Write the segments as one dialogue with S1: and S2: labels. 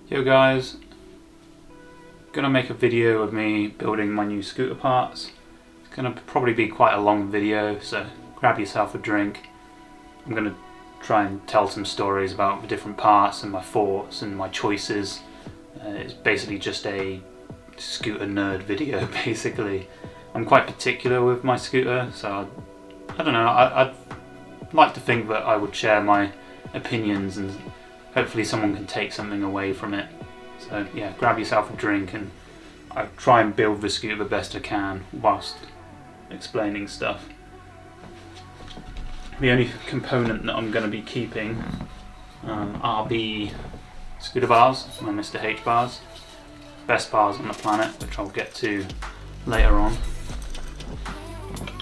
S1: Yo guys, gonna make a video of me building my new scooter parts. It's gonna probably be quite a long video, so grab yourself a drink. I'm gonna try and tell some stories about the different parts and my thoughts and my choices. It's basically just a scooter nerd video basically. I'm quite particular with my scooter, so I don't know, I'd like to think that I would share my opinions and hopefully someone can take something away from it. So yeah, grab yourself a drink and I try and build the scooter the best I can whilst explaining stuff. The only component that I'm going to be keeping are the scooter bars, my Mr. H bars. Best bars on the planet, which I'll get to later on.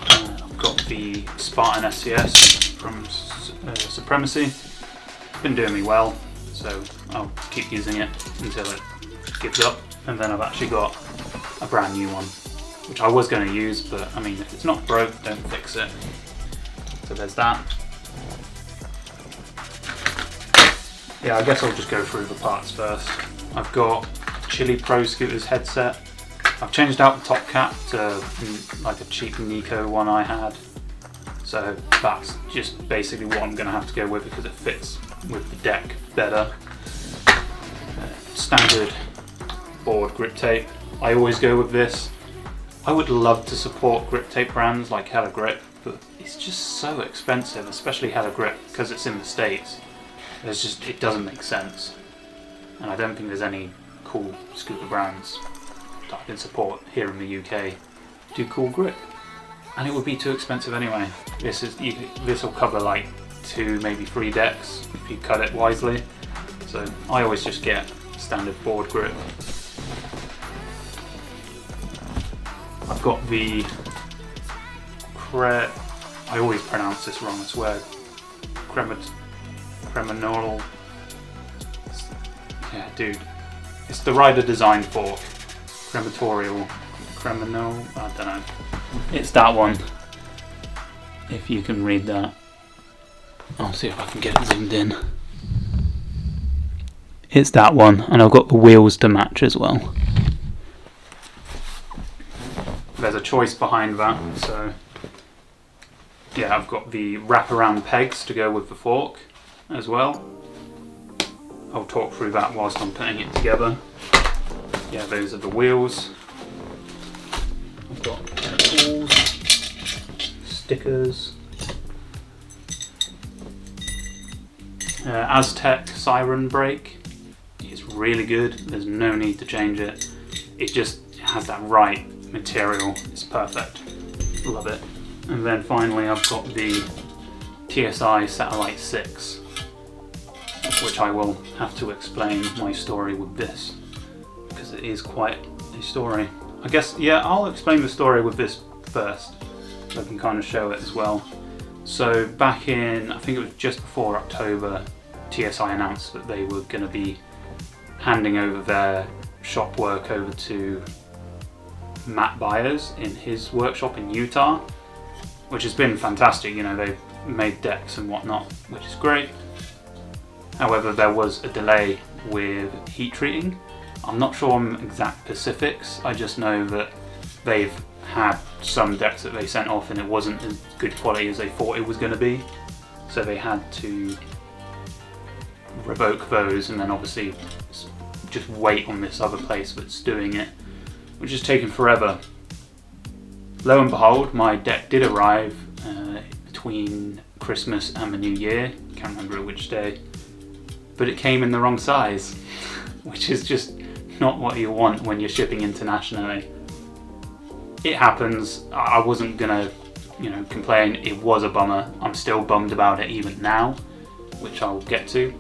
S1: I've got the Spartan SCS from Supremacy. Been doing me well, so I'll keep using it until it gives up. And then I've actually got a brand new one, which I was going to use, but I mean, if it's not broke, don't fix it. So there's that. Yeah, I guess I'll just go through the parts first. I've got Chili Pro Scooter's headset. I've changed out the top cap to like a cheap Nico one I had. So that's just basically what I'm going to have to go with because it fits with the deck better. Standard board grip tape. I always go with this. I would love to support grip tape brands like Hella Grip, but it's just so expensive, especially Hella Grip because it's in the States. It doesn't make sense. And I don't think there's any cool scooter brands that I can support here in the UK do cool grip. And it would be too expensive anyway. This will cover like 2, maybe 3 decks if you cut it wisely. So I always just get standard board grip. I've got the I always pronounce this wrong, I swear. Creminol. Yeah, dude. It's the Rider Design fork. Crematorial. Creminol. I don't know. It's that one. If you can read that. I'll see if I can get it zoomed in. It's that one, and I've got the wheels to match as well. There's a choice behind that, so yeah, I've got the wraparound pegs to go with the fork as well. I'll talk through that whilst I'm putting it together. Yeah, those are the wheels. I've got tools, stickers, Aztec siren brake. It's really good, there's no need to change it. It just has that right material, it's perfect. Love it. And then finally I've got the TSI Satellite 6, which I will have to explain my story with this, because it is quite a story. I guess, yeah, I'll explain the story with this first, so I can kind of show it as well. So back in, I think it was just before October, TSI announced that they were going to be handing over their shop work over to Matt Byers in his workshop in Utah, which has been fantastic. You know, they've made decks and whatnot, which is great. However, there was a delay with heat treating. I'm not sure on exact specifics, I just know that they've had some decks that they sent off and it wasn't as good quality as they thought it was going to be, so they had to revoke those and then obviously just wait on this other place that's doing it, which has taken forever. Lo and behold, my deck did arrive between Christmas and the New Year, can't remember which day, but it came in the wrong size, which is just not what you want when you're shipping internationally. It happens. I wasn't gonna, complain. It was a bummer. I'm still bummed about it even now, which I'll get to.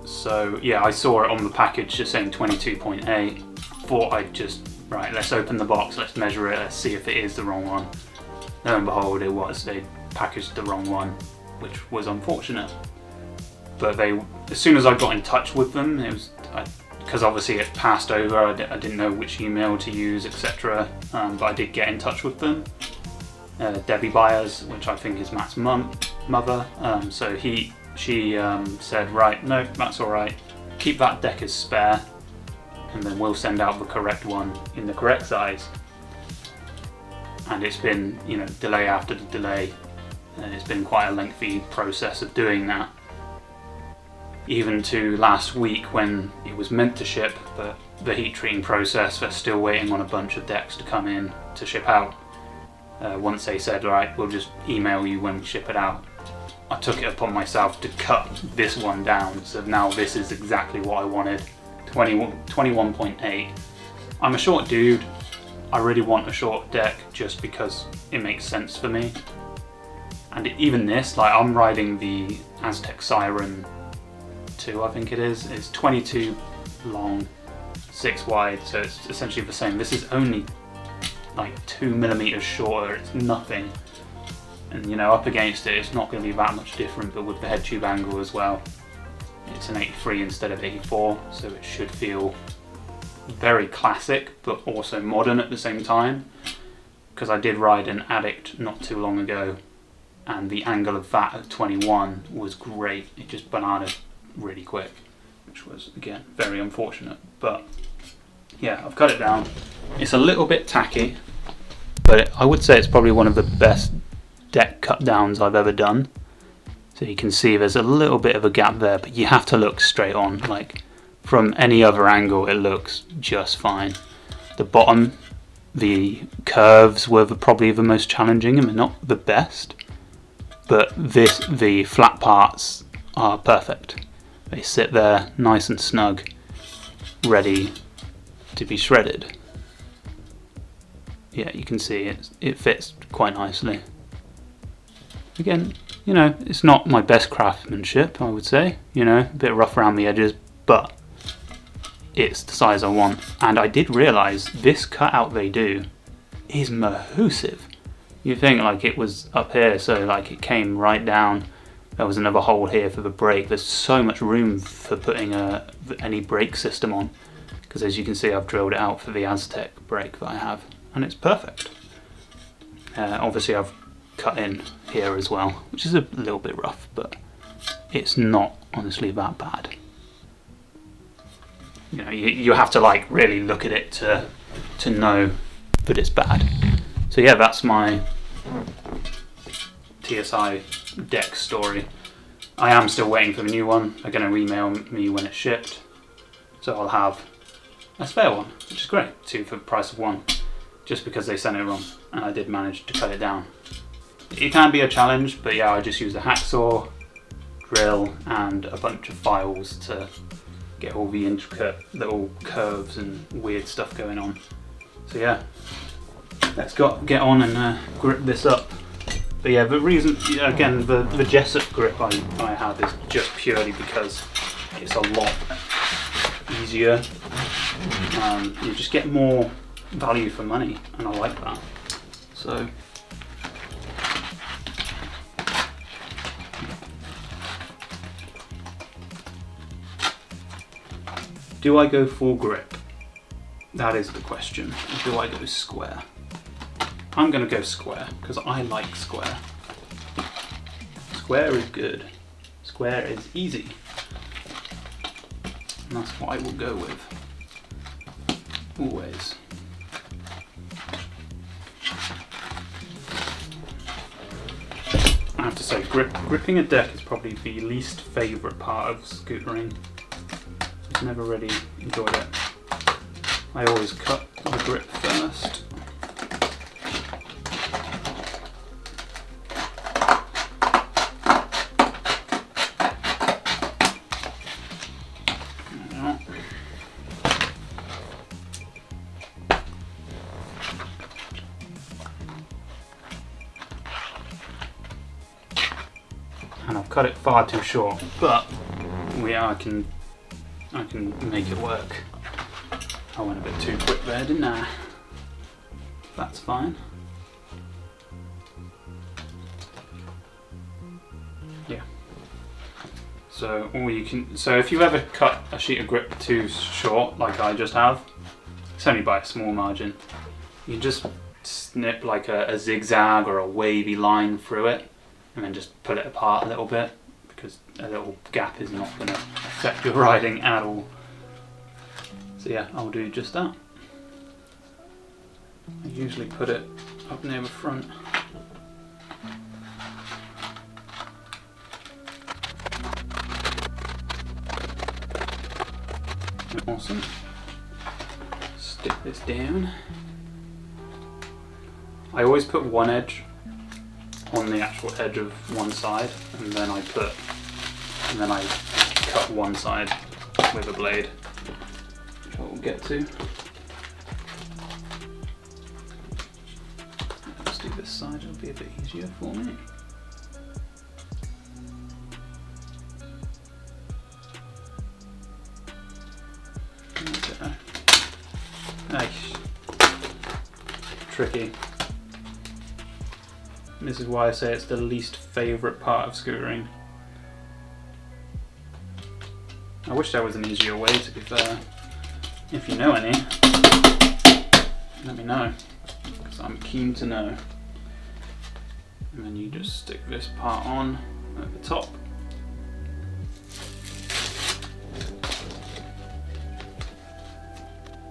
S1: So yeah, I saw it on the package just saying 22.8. Thought I'd just, right, let's open the box, let's measure it, let's see if it is the wrong one. Lo and behold, it was. They packaged the wrong one, which was unfortunate. But as soon as I got in touch with them, it was, because obviously it passed over, I didn't know which email to use, etc. But I did get in touch with them. Debbie Byers, which I think is Matt's mother. So she said, right, no, that's all right. keep that deck as spare, and then we'll send out the correct one in the correct size. And it's been, you know, delay after delay, and it's been quite a lengthy process of doing that. Even to last week when it was meant to ship, but the heat treating process, they're still waiting on a bunch of decks to come in to ship out. Once they said, right, we'll just email you when we ship it out, I took it upon myself to cut this one down, so now this is exactly what I wanted. 21.8. I'm a short dude. I really want a short deck just because it makes sense for me. And even this, like, I'm riding the Aztec Siren 2, I think it is. It's 22 long, 6 wide, so it's essentially the same. This is only like 2mm shorter, it's nothing. And you know, up against it, it's not going to be that much different, but with the head tube angle as well. It's an 83 instead of 84, so it should feel very classic, but also modern at the same time. Because I did ride an Addict not too long ago, and the angle of that at 21 was great. It just bananaed really quick, which was, again, very unfortunate. But yeah, I've cut it down. It's a little bit tacky, but I would say it's probably one of the best deck cut downs I've ever done. So you can see there's a little bit of a gap there, but you have to look straight on. Like, from any other angle it looks just fine. The bottom, the curves were probably the most challenging and they're not the best, but the flat parts are perfect. They sit there nice and snug, ready to be shredded. Yeah, you can see it fits quite nicely. Again, you know, it's not my best craftsmanship, I would say. You know, a bit rough around the edges, but it's the size I want. And I did realise this cutout they do is mahoosive. You think like it was up here, so like it came right down. There was another hole here for the brake. There's so much room for putting any brake system on, because as you can see, I've drilled it out for the Aztec brake that I have, and it's perfect. Obviously I've cut in here as well, which is a little bit rough, but it's not honestly that bad. You know, you have to like really look at it to know that it's bad. So yeah, that's my TSI deck story. I am still waiting for the new one. They're going to email me when it's shipped, so I'll have a spare one, which is great, 2 for the price of 1, just because they sent it wrong, and I did manage to cut it down. It can be a challenge, but yeah, I just use a hacksaw, drill, and a bunch of files to get all the intricate little curves and weird stuff going on. So yeah, let's get on and grip this up. But yeah, the reason, again, the Jessup grip I have is just purely because it's a lot easier. You just get more value for money, and I like that. So do I go full grip? That is the question. Or do I go square? I'm going to go square, because I like square. Square is good. Square is easy. And that's what I will go with. Always. I have to say, gripping a deck is probably the least favourite part of scootering. I've never really enjoyed it. I always cut the grip first. And I've cut it far too short, but I can make it work. I went a bit too quick there, didn't I? That's fine. Yeah. So if you ever cut a sheet of grip too short, like I just have, it's only by a small margin. You just snip like a zigzag or a wavy line through it, and then just pull it apart a little bit, because a little gap is not going to affect your riding at all. So yeah, I'll do just that. I usually put it up near the front. Awesome. Stick this down. I always put one edge on the actual edge of one side, and then I cut one side with a blade, which we'll get to. Let's do this side, it'll be a bit easier for me. Nice. Tricky. This is why I say it's the least favourite part of scootering. I wish there was an easier way, to be fair. If you know any, let me know, because I'm keen to know. And then you just stick this part on at the top.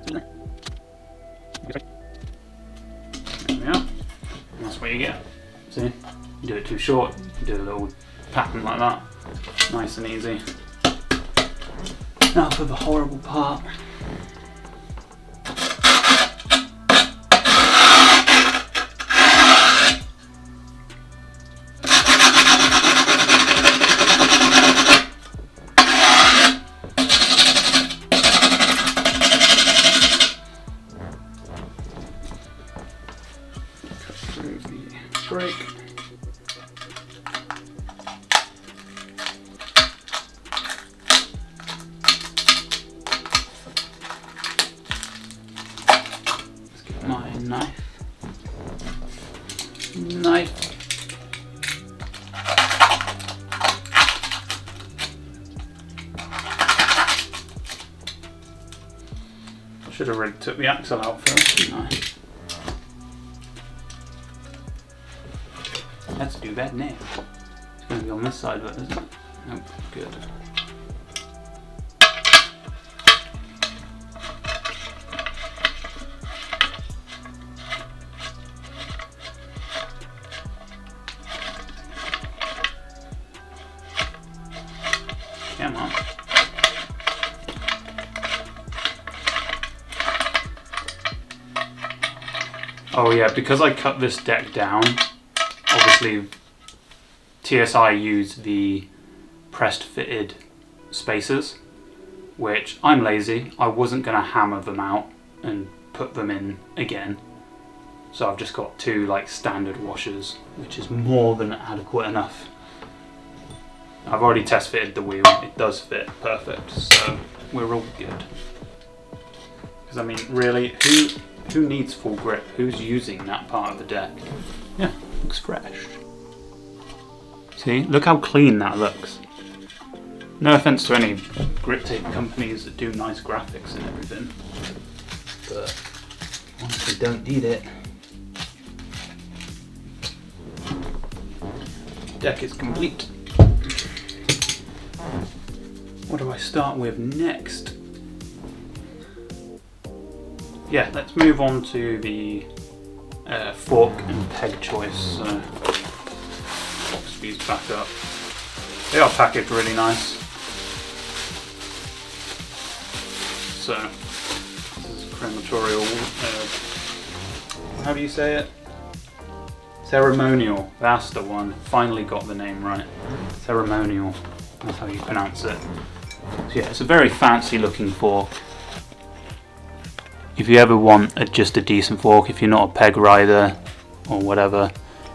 S1: There we are. And that's what you get. See? You do it too short, you do a little pattern like that. Nice and easy. Now for the horrible part. Cut through the brake. Knife. I should have really took the axle out first, shouldn't I? Let's do that now. It's going to be on this side of it, isn't it? Nope, good. Come on. Oh yeah, because I cut this deck down, obviously TSI used the pressed fitted spacers, which I'm lazy. I wasn't going to hammer them out and put them in again. So I've just got two like standard washers, which is more than adequate enough. I've already test fitted the wheel, it does fit perfect, so we're all good. Because I mean, really, who needs full grip? Who's using that part of the deck? Yeah, looks fresh. See, look how clean that looks. No offense to any grip tape companies that do nice graphics and everything, but honestly don't need it. Deck is complete. What do I start with next? Yeah, let's move on to the fork and peg choice. So, box these back up. They are packaged really nice. So, this is crematorial. How do you say it? Ceremonial. That's the one. Finally got the name right. Ceremonial. That's how you pronounce it. So yeah, it's a very fancy looking fork. If you ever want just a decent fork, if you're not a peg rider or whatever,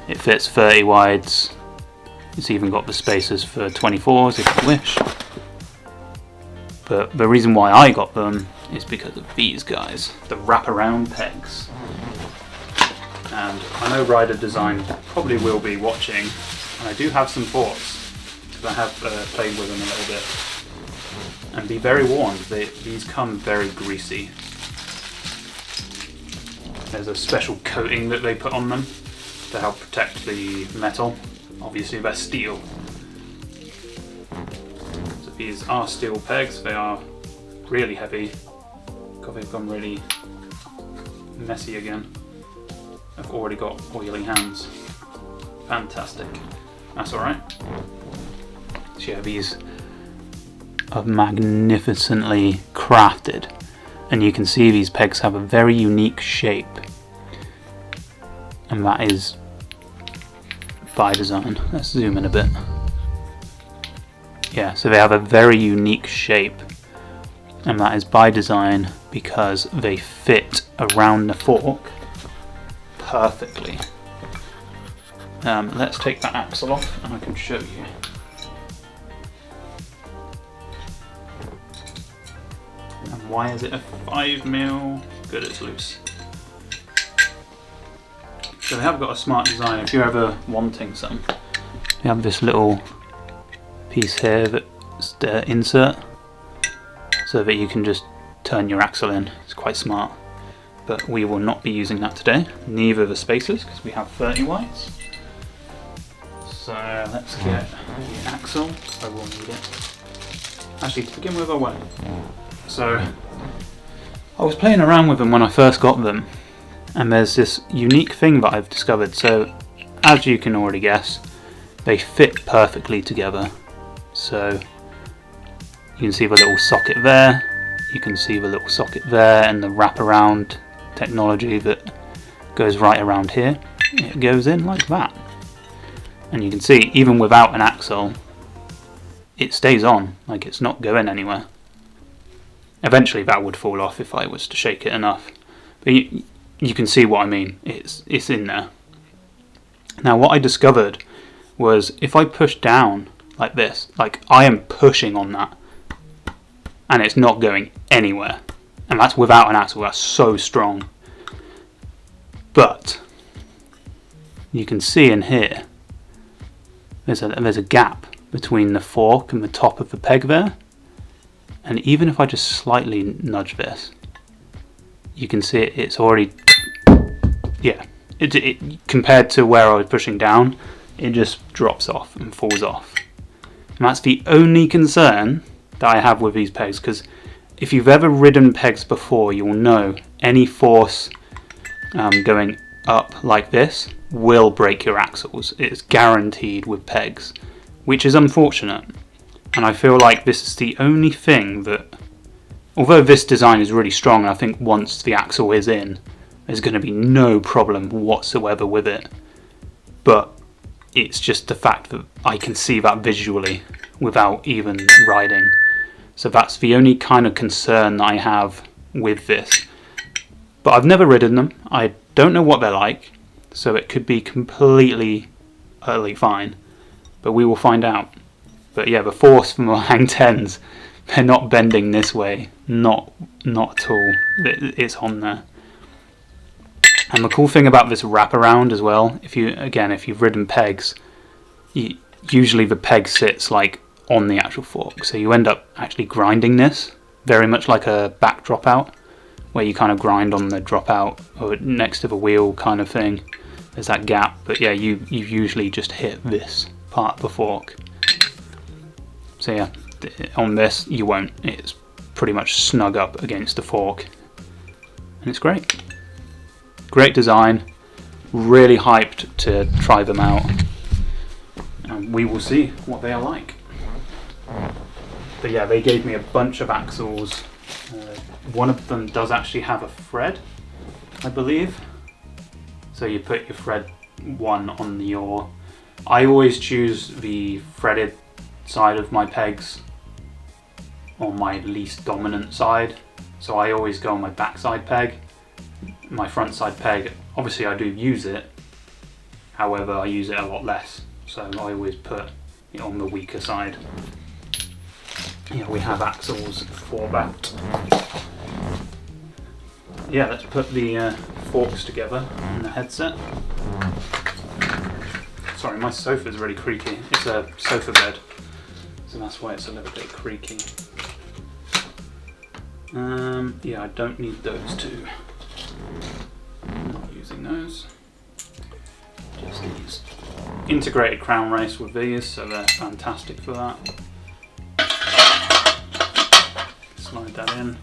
S1: it fits 30 wides. It's even got the spacers for 24s if you wish. But the reason why I got them is because of these guys, the wraparound pegs. And I know Rider Design probably will be watching, and I do have some thoughts. I have played with them a little bit, and be very warned, these come very greasy. There's a special coating that they put on them to help protect the metal. Obviously they're steel. So These are steel pegs, they are really heavy. God, they've gone really messy again. I've already got oily hands. Fantastic. That's alright. So yeah, these are magnificently crafted. And you can see these pegs have a very unique shape. And that is by design. Let's zoom in a bit. Yeah, so they have a very unique shape. And that is by design because they fit around the fork perfectly. Let's take that axle off and I can show you. And why is it a 5mm? Good, it's loose. So they have got a smart design if you're ever wanting some. They have this little piece here that's the insert, so that you can just turn your axle in. It's quite smart. But we will not be using that today, neither the spacers, because we have 30 whites. So let's get the axle, I will need it. Actually, to begin with, I won't. So I was playing around with them when I first got them, and there's this unique thing that I've discovered. So as you can already guess, they fit perfectly together. So you can see the little socket there, you can see the little socket there, and the wraparound technology that goes right around here. It goes in like that. And you can see, even without an axle, it stays on, like it's not going anywhere. Eventually that would fall off if I was to shake it enough. But you can see what I mean, it's in there. Now what I discovered was if I push down like this, like I am pushing on that, and it's not going anywhere. And that's without an axle, that's so strong. But you can see in here, there's a gap between the fork and the top of the peg there. And even if I just slightly nudge this, you can see it's already, yeah, it compared to where I was pushing down, it just drops off and falls off. And that's the only concern that I have with these pegs, because if you've ever ridden pegs before, you'll know any force going up like this will break your axles. It's guaranteed with pegs, which is unfortunate. And I feel like this is the only thing that, although this design is really strong, I think once the axle is in, there's going to be no problem whatsoever with it. But it's just the fact that I can see that visually without even riding. So that's the only kind of concern that I have with this. But I've never ridden them. I don't know what they're like, so it could be completely, utterly fine. But we will find out. But yeah, the force from the Hang 10s, they're not bending this way. Not at all. It's on there. And the cool thing about this wraparound as well, if you've ridden pegs, usually the peg sits like on the actual fork, so you end up actually grinding this very much like a back dropout, where you kind of grind on the dropout or next to the wheel kind of thing. There's that gap, but yeah, you usually just hit this part of the fork. So yeah, on this you won't. It's pretty much snug up against the fork, and it's great. Great design. Really hyped to try them out, and we will see what they are like. But yeah, they gave me a bunch of axles. One of them does actually have a thread, I believe. So you put your thread one on your... I always choose the threaded side of my pegs on my least dominant side. So I always go on my backside peg. My front side peg, obviously I do use it. However, I use it a lot less. So I always put it on the weaker side. Yeah, we have axles for that. Yeah, let's put the forks together in the headset. Sorry, my sofa's really creaky. It's a sofa bed, so that's why it's a little bit creaky. Yeah, I don't need those two. I'm not using those. Just these. Integrated crown race with these, so they're fantastic for that. that in.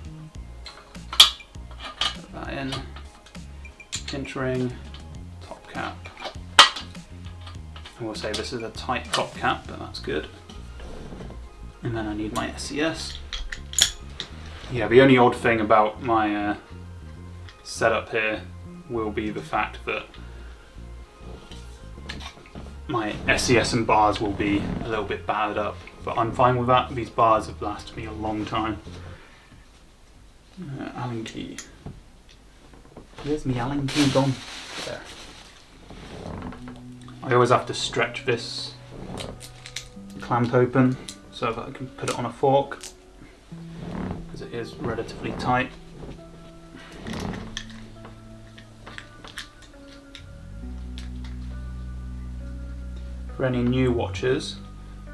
S1: Put that in. Pinch ring, top cap. I will say this is a tight top cap, but that's good. And then I need my SES. Yeah, the only odd thing about my setup here will be the fact that my SES and bars will be a little bit battered up, but I'm fine with that. These bars have lasted me a long time. Allen key. Where's my Allen key gone? There. I always have to stretch this clamp open so that I can put it on a fork, because it is relatively tight. For any new watchers,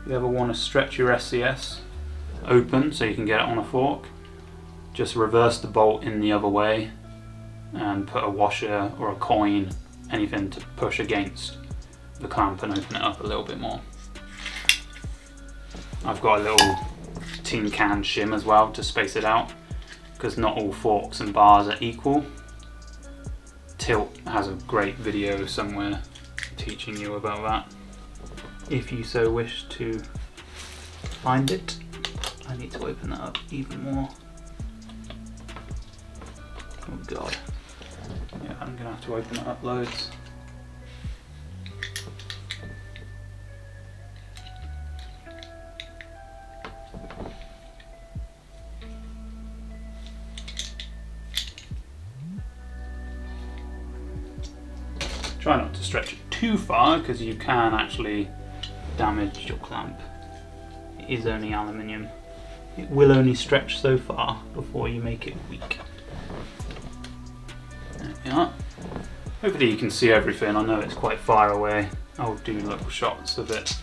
S1: if you ever want to stretch your SES open so you can get it on a fork, just reverse the bolt in the other way and put a washer or a coin, anything to push against the clamp and open it up a little bit more. I've got a little tin can shim as well to space it out, because not all forks and bars are equal. Tilt has a great video somewhere teaching you about that, if you so wish to find it. I need to open that up even more. Oh god. Yeah, I'm gonna have to open it up loads. Try not to stretch it too far, because you can actually damage your clamp. It is only aluminium. It will only stretch so far before you make it weak. There we are. Hopefully you can see everything. I know it's quite far away. I'll do little shots of it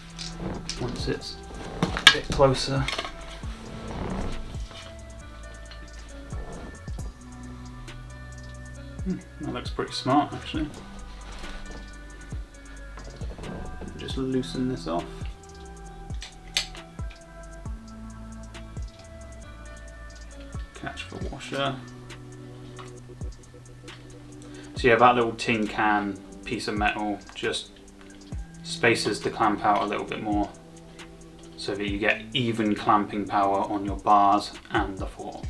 S1: once it's a bit closer. That looks pretty smart actually. Just loosen this off. Catch the washer. So yeah, that little tin can piece of metal just spaces the clamp out a little bit more so that you get even clamping power on your bars and the fork.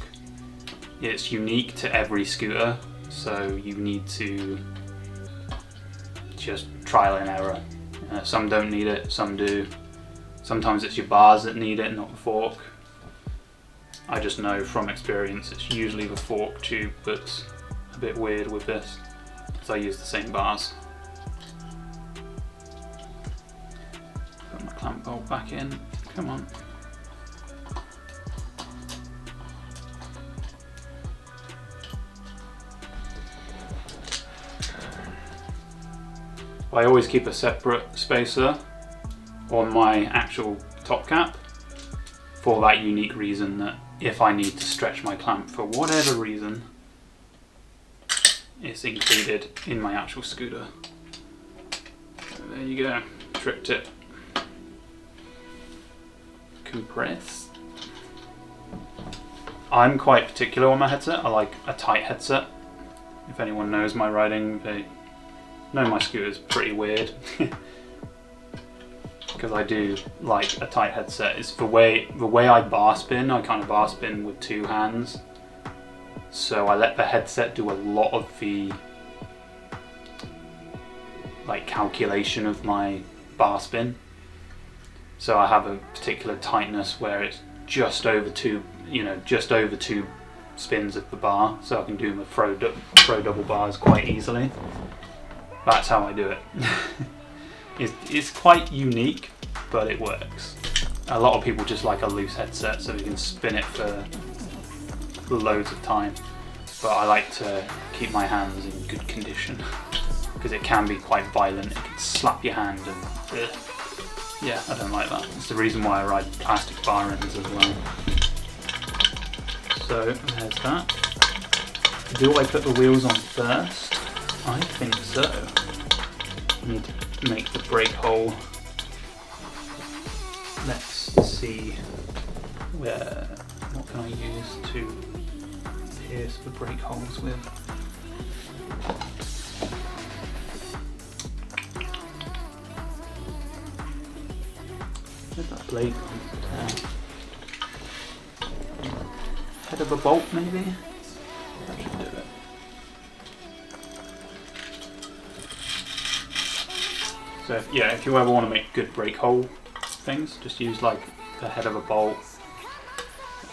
S1: It's unique to every scooter, so you need to just trial and error. Some don't need it, some do. Sometimes it's your bars that need it, not the fork. I just know from experience it's usually the fork tube that's a bit weird with this, because I use the same bars. Put my clamp bolt back in, come on. I always keep a separate spacer on my actual top cap for that unique reason that if I need to stretch my clamp for whatever reason, it's included in my actual scooter. So there you go, trick tip. Compress. I'm quite particular on my headset. I like a tight headset. If anyone knows my riding, they know my scooter's pretty weird. Because I do like a tight headset. It's the way I bar spin. I kind of bar spin with two hands, so I let the headset do a lot of the calculation of my bar spin. So I have a particular tightness where it's just over two spins of the bar, so I can do my throw double bars quite easily. That's how I do it. It's quite unique, but it works. A lot of people just like a loose headset so you can spin it for loads of time. But I like to keep my hands in good condition, because it can be quite violent. It can slap your hand and yeah, I don't like that. It's the reason why I ride plastic bar ends as well. So there's that. Do I put the wheels on first? I think so. I need to make the brake hole. Let's see what can can I use to pierce the brake holes with? Where's that blade gone? Head of a bolt, maybe? That should do it. So if you ever want to make good brake hole things, just use like the head of a bolt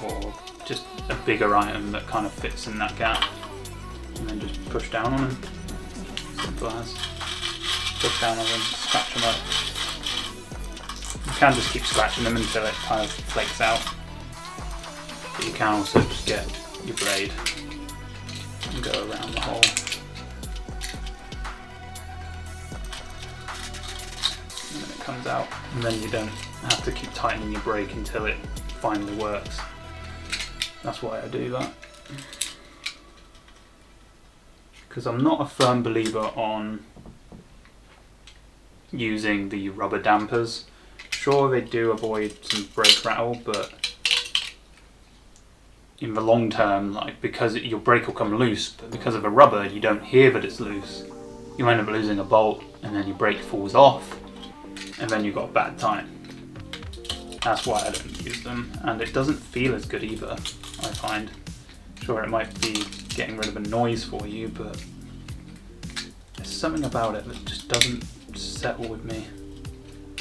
S1: or just a bigger item that kind of fits in that gap, and then just push down on them. Simple as. Push down on them, scratch them up. You can just keep scratching them until it kind of flakes out. But you can also just get your blade and go around the hole. And then it comes out, and then you don't have to keep tightening your brake until it finally works. That's why I do that. Because I'm not a firm believer on using the rubber dampers. Sure, they do avoid some brake rattle, but in the long term, like, because your brake will come loose, but because of a rubber, you don't hear that it's loose. You end up losing a bolt, and then your brake falls off, and then you've got a bad time. That's why I don't use them, and it doesn't feel as good either, I find. Sure, it might be getting rid of a noise for you, but there's something about it that just doesn't settle with me.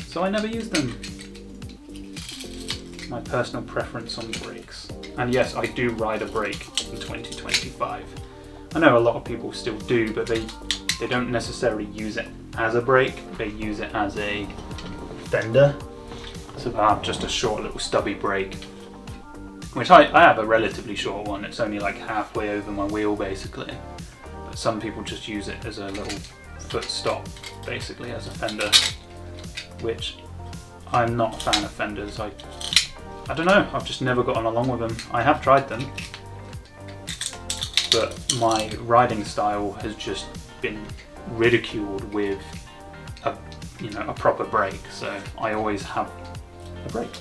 S1: So I never use them. My personal preference on brakes. And yes, I do ride a brake in 2025. I know a lot of people still do, but they don't necessarily use it as a brake, they use it as a fender. So I have just a short little stubby brake, which I have a relatively short one. It's only like halfway over my wheel basically. But some people just use it as a little foot stop, basically as a fender, which I'm not a fan of fenders. I don't know, I've just never gotten along with them. I have tried them, but my riding style has just been ridiculed with a proper brake, so I always have a brake.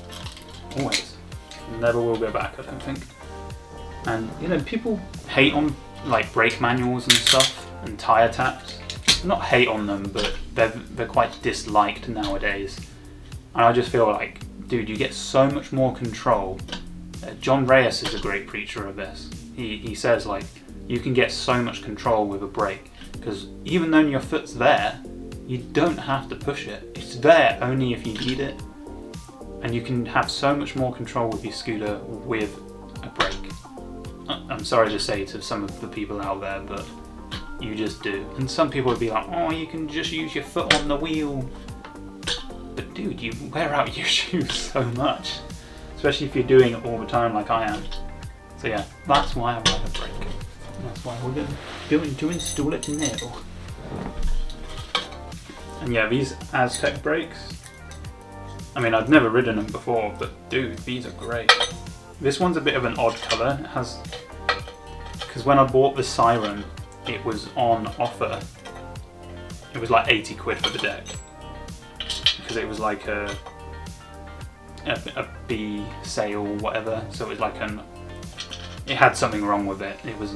S1: Always. Never will go back, I don't think. And people hate on like brake manuals and stuff and tyre taps. Not hate on them, but they're quite disliked nowadays. And I just feel like, dude, you get so much more control. John Reyes is a great preacher of this. He says like, you can get so much control with a brake, because even though your foot's there, you don't have to push it. It's there only if you need it. And you can have so much more control with your scooter with a brake. I'm sorry to say to some of the people out there, but you just do. And some people would be like, oh, you can just use your foot on the wheel. But dude, you wear out your shoes so much. Especially if you're doing it all the time like I am. So yeah, that's why I ride a brake. And that's why we're going to install it now. And yeah, these Aztec brakes, I mean, I've never ridden them before, but dude, these are great. This one's a bit of an odd colour. It has, because when I bought the Siren, it was on offer. It was like 80 quid for the deck, because it was like a B sale, whatever. So it was like it had something wrong with it. It was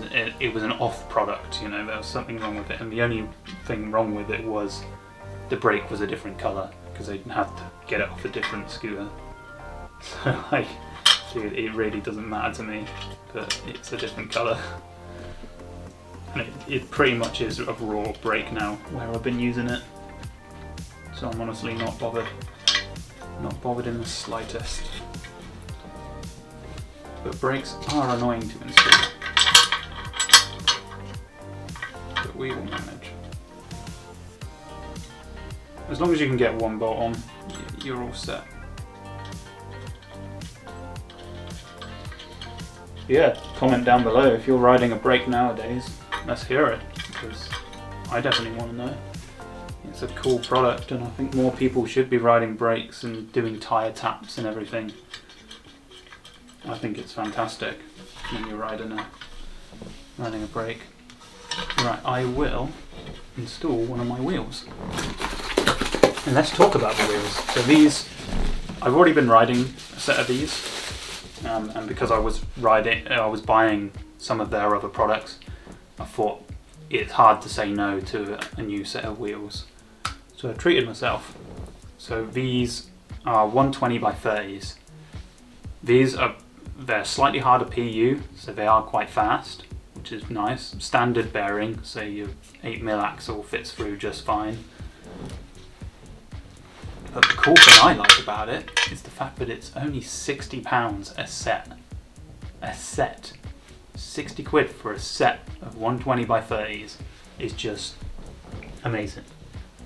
S1: an off product, there was something wrong with it, and the only thing wrong with it was the brake was a different colour, because they had to get it off a different scooter. So like, dude, it really doesn't matter to me that it's a different colour. And it pretty much is a raw brake now, where I've been using it. So I'm honestly not bothered. Not bothered in the slightest. But brakes are annoying to install. But we will manage. As long as you can get one bolt on, you're all set. Yeah, comment down below if you're riding a brake nowadays. Let's hear it, because I definitely want to know. It's a cool product, and I think more people should be riding brakes and doing tyre taps and everything. I think it's fantastic when you're riding a brake. Right, I will install one of my wheels. And let's talk about the wheels. So these, I've already been riding a set of these, and because I was buying some of their other products, I thought it's hard to say no to a new set of wheels. So I treated myself. So these are 120 by 30s. They're slightly harder PU, so they are quite fast, which is nice. Standard bearing, so your 8mm axle fits through just fine. But the cool thing I like about it is the fact that it's only £60 a set. A set. 60 quid for a set of 120 by 30s is just amazing.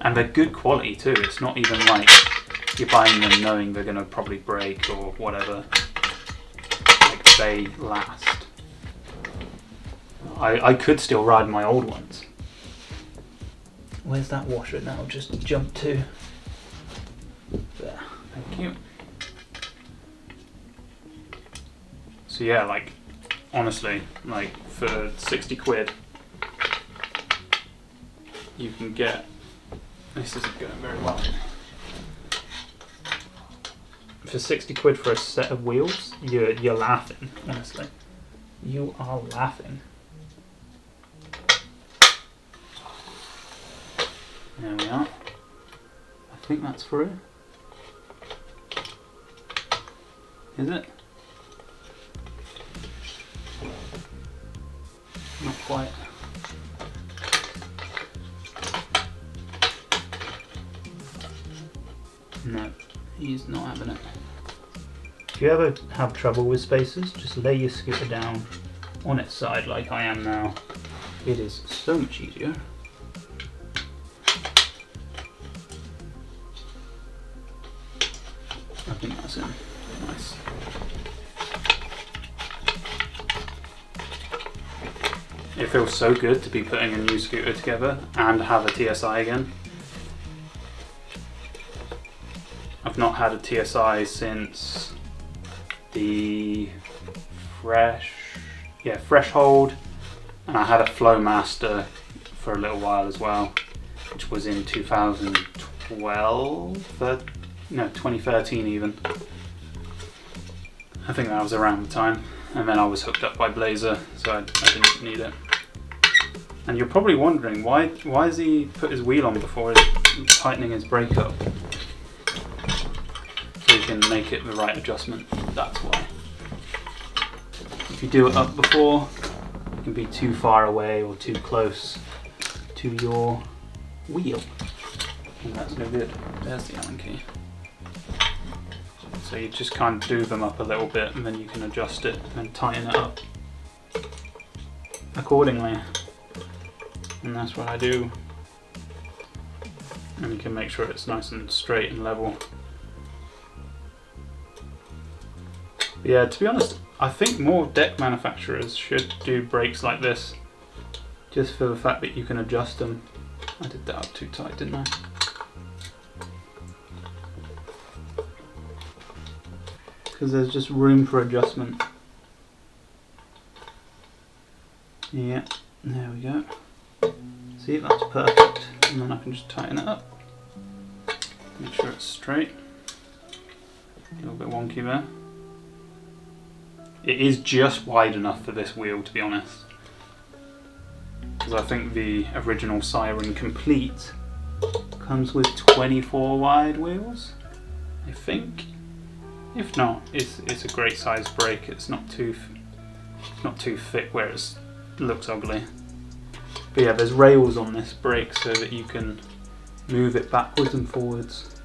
S1: And they're good quality too. It's not even like you're buying them knowing they're going to probably break or whatever. Like, they last. I could still ride my old ones. Where's that washer now? Just jump to. There. Thank you. So yeah, like, honestly, like, for 60 quid, you can get. This isn't going very well. For 60 quid for a set of wheels, you're laughing, honestly. You are laughing. There we are. I think that's through. Is it? Not quite. No, he's not having it. If you ever have trouble with spacers, just lay your scooter down on its side like I am now. It is so much easier. I think that's in. Nice. It feels so good to be putting a new scooter together and have a TSI again. I've not had a TSI since the Threshold, and I had a Flowmaster for a little while as well, which was in 2013 even. I think that was around the time, and then I was hooked up by Blazer, so I didn't need it. And you're probably wondering, why has he put his wheel on before tightening his brake up? So you can make it the right adjustment, that's why. If you do it up before, you can be too far away or too close to your wheel, and that's no good. There's the Allen key. So you just kind of do them up a little bit, and then you can adjust it and tighten it up accordingly. And that's what I do. And you can make sure it's nice and straight and level. But yeah, to be honest, I think more deck manufacturers should do brakes like this, just for the fact that you can adjust them. I did that up too tight, didn't I? Because there's just room for adjustment. Yeah, there we go. See, that's perfect. And then I can just tighten it up. Make sure it's straight. A little bit wonky there. It is just wide enough for this wheel, to be honest. Because I think the original Siren Complete comes with 24 wide wheels, I think. If not, it's a great size brake. It's not too thick where it looks ugly. But yeah, there's rails on this brake so that you can move it backwards and forwards.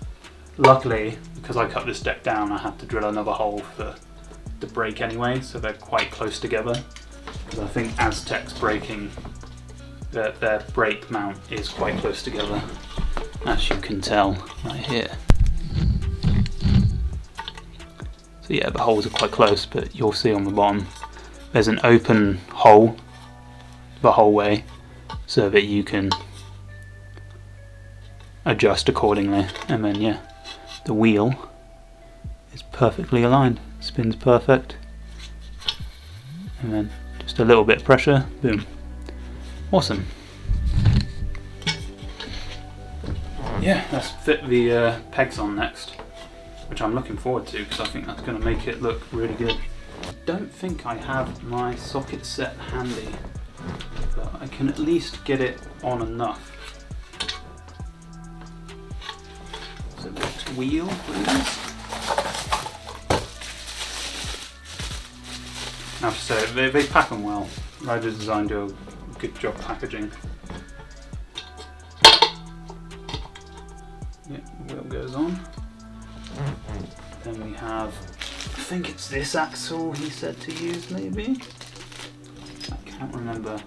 S1: Luckily, because I cut this deck down, I had to drill another hole for the brake anyway, so they're quite close together. Because I think Aztec's braking, their brake mount is quite close together, as you can tell right here. So yeah, the holes are quite close, but you'll see on the bottom there's an open hole the whole way so that you can adjust accordingly. And then yeah, the wheel is perfectly aligned, spins perfect, and then just a little bit of pressure, boom, awesome. Yeah, let's fit the pegs on next, which I'm looking forward to because I think that's going to make it look really good. don't think I have my socket set handy, but I can at least get it on enough. So next wheel, please. I have to say, they pack them well. Rider Design do a good job packaging. Yep, the wheel goes on. Then we have, I think it's this axle he said to use maybe? I can't remember.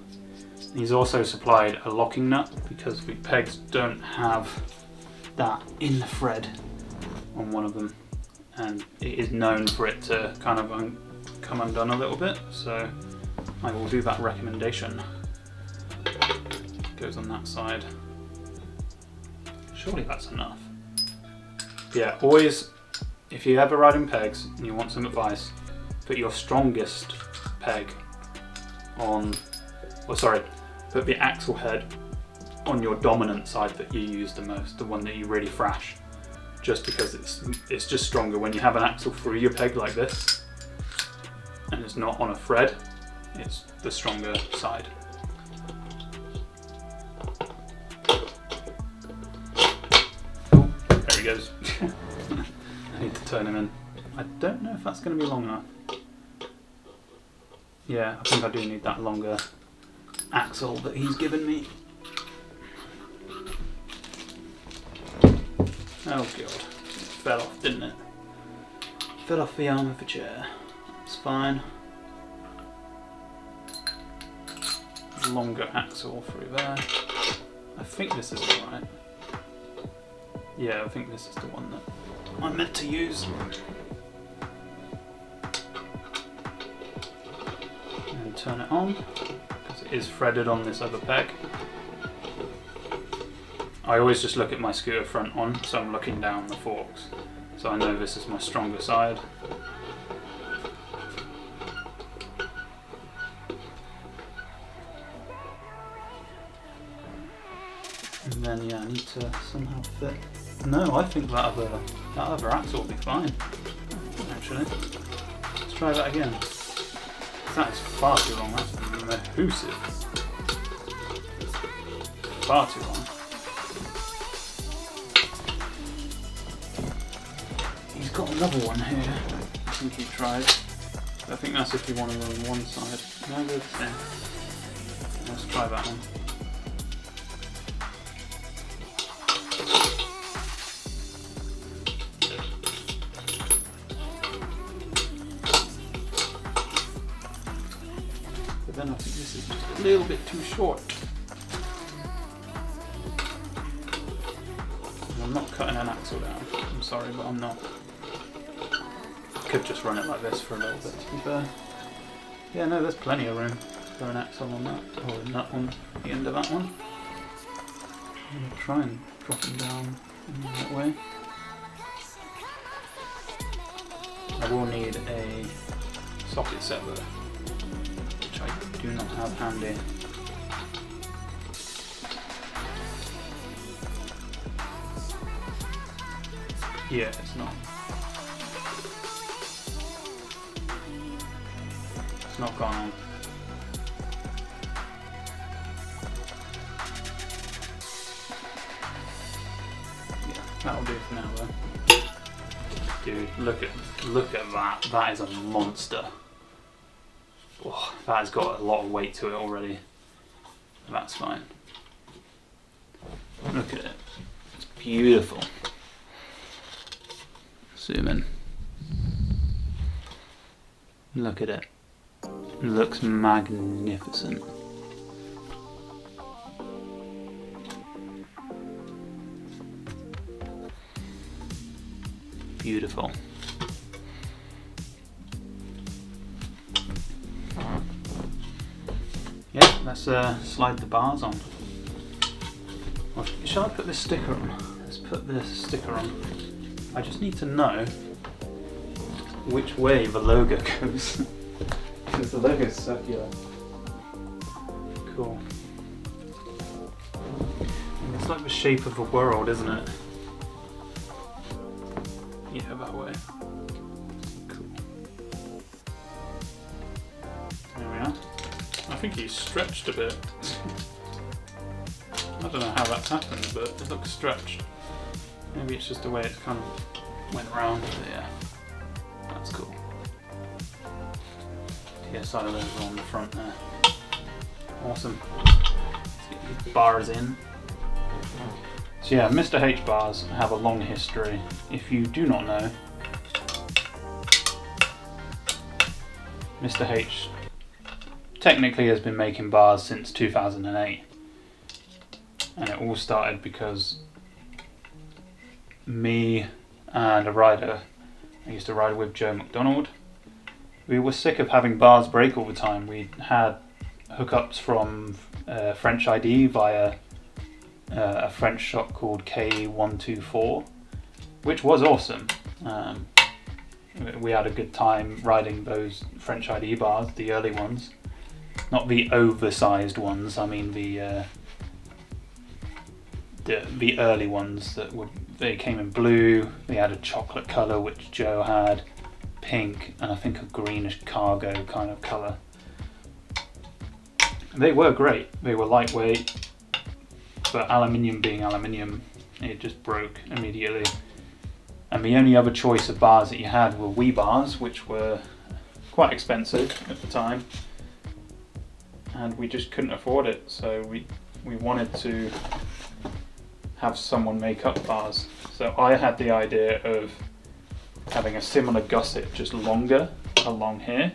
S1: He's also supplied a locking nut because the pegs don't have that in the thread on one of them. And it is known for it to kind of come undone a little bit, so I will do that recommendation. Goes on that side. Surely that's enough. Yeah, always, if you're ever riding pegs and you want some advice, put your strongest peg on, put the axle head on your dominant side that you use the most, the one that you really thrash, just because it's just stronger. When you have an axle through your peg like this, and it's not on a thread, it's the stronger side. Oh, there he goes. I need to turn him in. I don't know if that's going to be long enough. Yeah, I think I do need that longer axle that he's given me. Oh god, it fell off, didn't it? Fell off the arm of the chair. It's fine. Longer axle through there. I think this is alright. Yeah, I think this is the one that I meant to use. And turn it on, because it is threaded on this other peg. I always just look at my scooter front on, so I'm looking down the forks. So I know this is my stronger side. And then yeah, I need to somehow fit. No, I think that other axle will be fine. Actually, let's try that again. That is far too long. That's mahoosive. Far too long. He's got another one here. I think he tried. I think that's if you want to run one side. No, they're the same. Let's try that one. Then I think this is just a little bit too short. I'm not cutting an axle down. I'm sorry, but I'm not. I could just run it like this for a little bit, to be fair. Yeah, no, there's plenty of room for an axle on that, or a nut on the end of that one. I'm going to try and drop them down in that way. I will need a socket set though, which I do not have handy. Yeah, it's not. It's not gone on. Yeah, that'll do for now though. Dude, look at that. That is a monster. Oh, that has got a lot of weight to it already. That's fine. Look at it. It's beautiful. Zoom in. Look at it. It looks magnificent. Beautiful. Yeah, let's slide the bars on. Well, shall I put this sticker on? Let's put this sticker on. I just need to know which way the logo goes. Because the logo is circular. Cool. It's like the shape of a world, isn't it? Yeah, that way. Cool. think he's stretched a bit. I don't know how that's happened, but it looks stretched. Maybe it's just the way it kind of went around. But yeah, that's cool. TSI logo on the front there. Awesome. Let's get these bars in. So yeah, Mr. H bars have a long history. If you do not know, Mr. H technically has been making bars since 2008. And it all started because me and a rider, I used to ride with Joe McDonald, we were sick of having bars break all the time. We had hookups from French ID via a French shop called K124, which was awesome. We had a good time riding those French ID bars, the early ones. Not the oversized ones, I mean the early ones they came in blue. They had a chocolate colour, which Joe had, pink, and I think a greenish cargo kind of colour. They were great. They were lightweight, but aluminium being aluminium, it just broke immediately. And the only other choice of bars that you had were Wii bars, which were quite expensive at the time, and we just couldn't afford it. So we wanted to have someone make up bars. So I had the idea of having a similar gusset, just longer along here,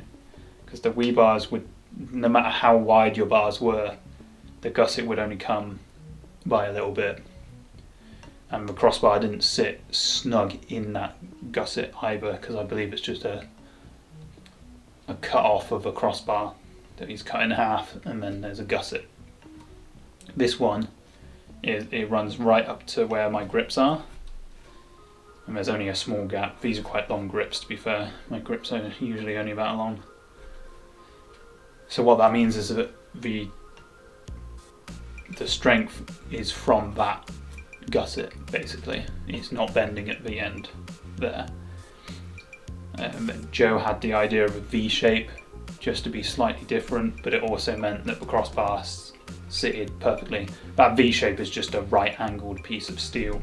S1: because the Wii bars would, no matter how wide your bars were, the gusset would only come by a little bit, and the crossbar didn't sit snug in that gusset either, because I believe it's just a cut off of a crossbar that he's cut in half, and then there's a gusset. This one, it runs right up to where my grips are, and there's only a small gap. These are quite long grips, to be fair. My grips are usually only about long. So what that means is that the strength is from that gusset, basically. It's not bending at the end there. Joe had the idea of a V shape, just to be slightly different, but it also meant that the crossbar sitted perfectly. That V shape is just a right angled piece of steel.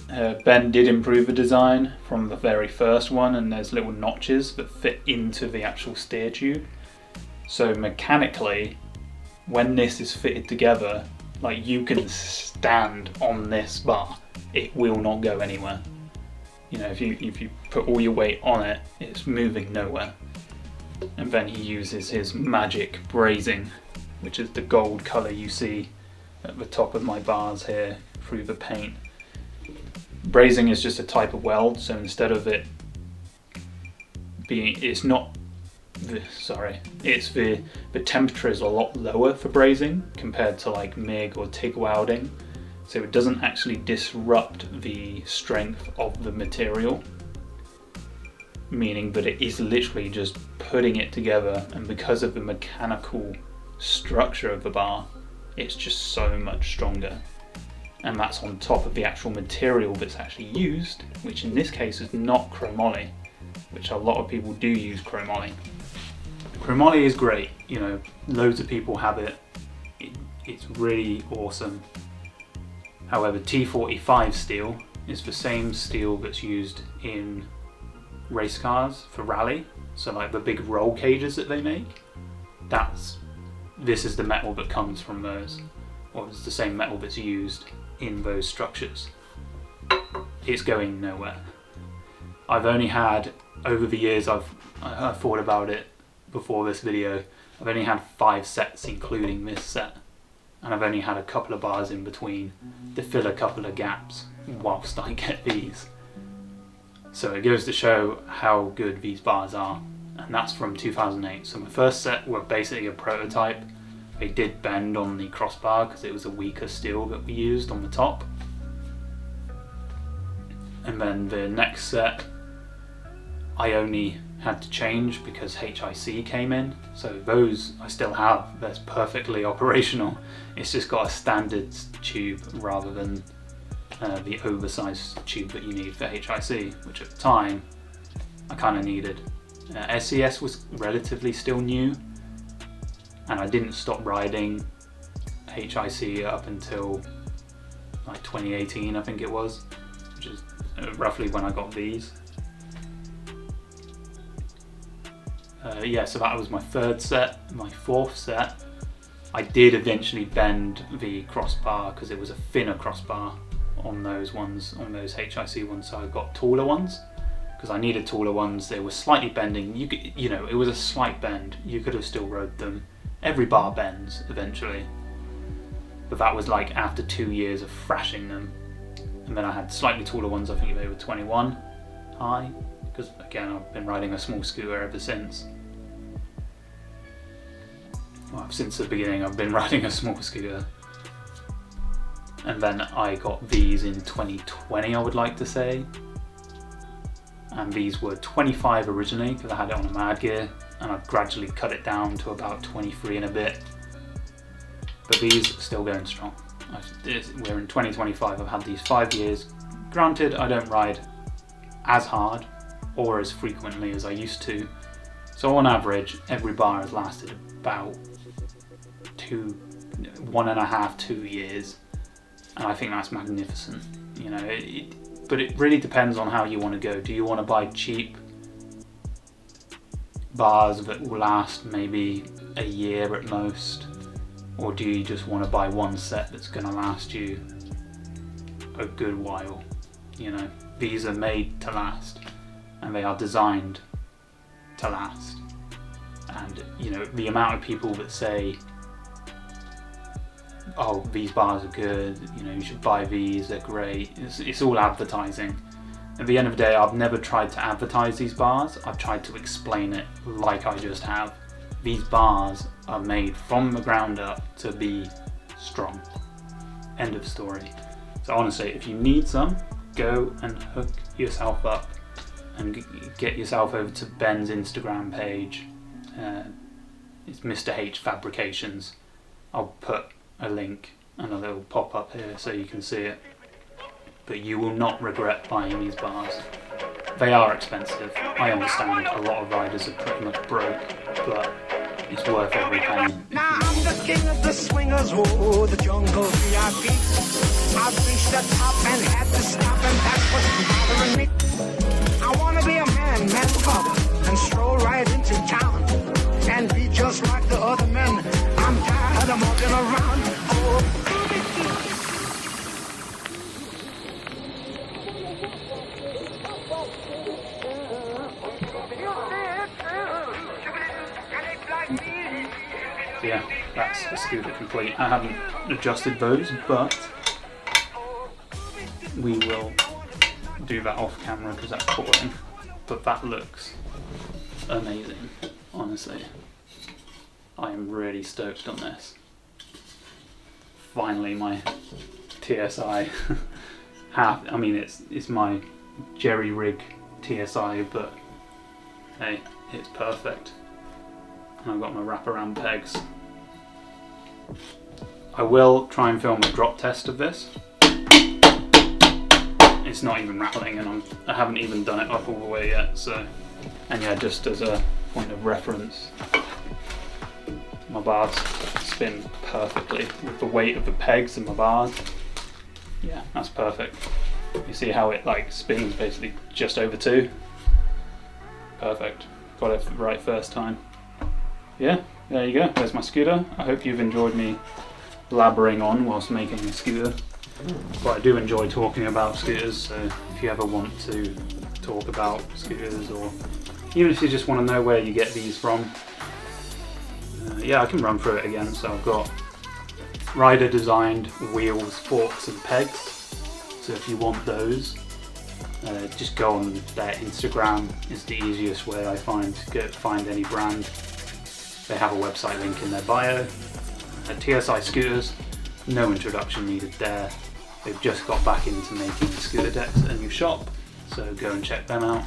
S1: Ben did improve the design from the very first one, and there's little notches that fit into the actual steer tube. So mechanically, when this is fitted together, like, you can stand on this bar, it will not go anywhere. You know, if you put all your weight on it, it's moving nowhere. And then he uses his magic brazing, which is the gold colour you see at the top of my bars here through the paint. Brazing is just a type of weld, so instead of it being, the temperature is a lot lower for brazing compared to like MIG or TIG welding, so it doesn't actually disrupt the strength of the material, meaning that it is literally just putting it together, and because of the mechanical structure of the bar, it's just so much stronger. And that's on top of the actual material that's actually used, which in this case is not chromoly, which a lot of people do use chromoly. Chromoly is great, you know, loads of people have it. It's really awesome. However, T45 steel is the same steel that's used in race cars for rally, so like the big roll cages that they make, this is the metal that comes from those, or it's the same metal that's used in those structures. It's going nowhere. I've only had, over the years I thought about it before this video, I've only had 5 sets including this set, and I've only had a couple of bars in between to fill a couple of gaps whilst I get these. So it goes to show how good these bars are, and that's from 2008. So my first set were basically a prototype. They did bend on the crossbar because it was a weaker steel that we used on the top. And then the next set I only had to change because HIC came in. So those I still have, that's perfectly operational. It's just got a standard tube rather than the oversized tube that you need for HIC, which at the time I kind of needed. SES was relatively still new, and I didn't stop riding HIC up until like 2018, I think it was, which is roughly when I got these. Yeah, so that was my third set. My fourth set, I did eventually bend the crossbar because it was a thinner crossbar on those ones, on those HIC ones, so I got taller ones because I needed taller ones. They were slightly bending. You know, it was a slight bend. You could have still rode them. Every bar bends eventually, but that was like after 2 years of thrashing them. And then I had slightly taller ones. I think they were 21 high, because again, I've been riding a small scooter ever since. Well, since the beginning I've been riding a small scooter. And then I got these in 2020, I would like to say. And these were 25 originally, because I had it on a Mad Gear, and I've gradually cut it down to about 23 and a bit. But these are still going strong. We're in 2025, I've had these 5 years. Granted, I don't ride as hard or as frequently as I used to. So on average, every bar has lasted about 1.5 to 2 years. And I think that's magnificent. You know, but it really depends on how you want to go. Do you want to buy cheap bars that will last maybe a year at most? Or do you just want to buy one set that's going to last you a good while? You know, these are made to last, and they are designed to last. And you know, the amount of people that say, oh, these bars are good, you know, you should buy these, they're great. It's all advertising. At the end of the day, I've never tried to advertise these bars. I've tried to explain it like I just have. These bars are made from the ground up to be strong. End of story. So honestly, if you need some, go and hook yourself up and get yourself over to Ben's Instagram page. It's Mr. H Fabrications. I'll put a link and a little pop up here so you can see it. But you will not regret buying these bars. They are expensive. I understand a lot of riders are pretty much broke, but it's worth every penny.
S2: Now I'm the king of the swingers, oh, the jungle VIP. I've reached the top and had to stop, and that's what's bothering me. I wanna be a man cub, and stroll right into town, and be just like the other men. I'm tired of walking around, oh.
S1: Yeah, that's the scooter complete. I haven't adjusted those, but we will do that off camera because that's boring. But that looks amazing, honestly. I am really stoked on this. Finally, my TSI I mean, it's my jerry rig TSI, but hey, it's perfect. And I've got my wraparound pegs. I will try and film a drop test of this. It's not even rattling, and I haven't even done it up all the way yet. So, and yeah, just as a point of reference, my bars spin perfectly with the weight of the pegs and my bars. Yeah, that's perfect. You see how it like spins basically just over 2. Perfect. Got it right first time. Yeah, there you go. There's my scooter. I hope you've enjoyed me blabbering on whilst making a scooter. But I do enjoy talking about scooters, so if you ever want to talk about scooters, or even if you just want to know where you get these from, yeah, I can run through it again. So I've got rider designed wheels, forks and pegs. So if you want those, just go on their Instagram. It's the easiest way I find to find any brand. They have a website link in their bio. TSI scooters, no introduction needed there. They've just got back into making scooter decks at a new shop, so go and check them out.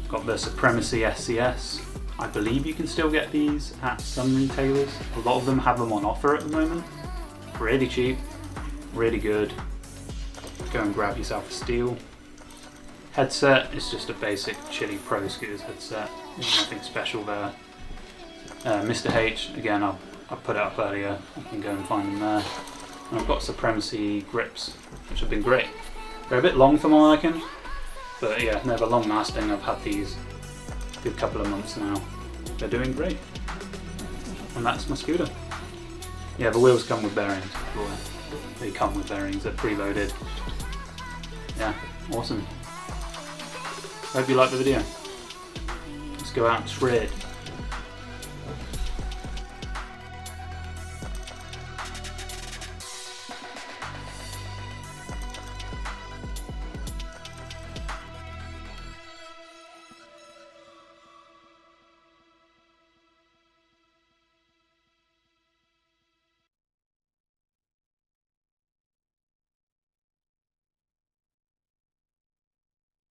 S1: Got the Supremacy SCS. I believe you can still get these at some retailers. A lot of them have them on offer at the moment. Really cheap, really good. Go and grab yourself a steal. Headset is just a basic Chili Pro Scooters headset. There's nothing special there. Mr. H, again, I put it up earlier. You can go and find them there. And I've got Supremacy grips, which have been great. They're a bit long for my liking, but yeah, never long lasting. I've had these a good couple of months now. They're doing great. And that's my scooter. Yeah, the wheels come with bearings. They come with bearings, they're preloaded. Yeah, awesome. Hope you liked the video. Let's go out and shred.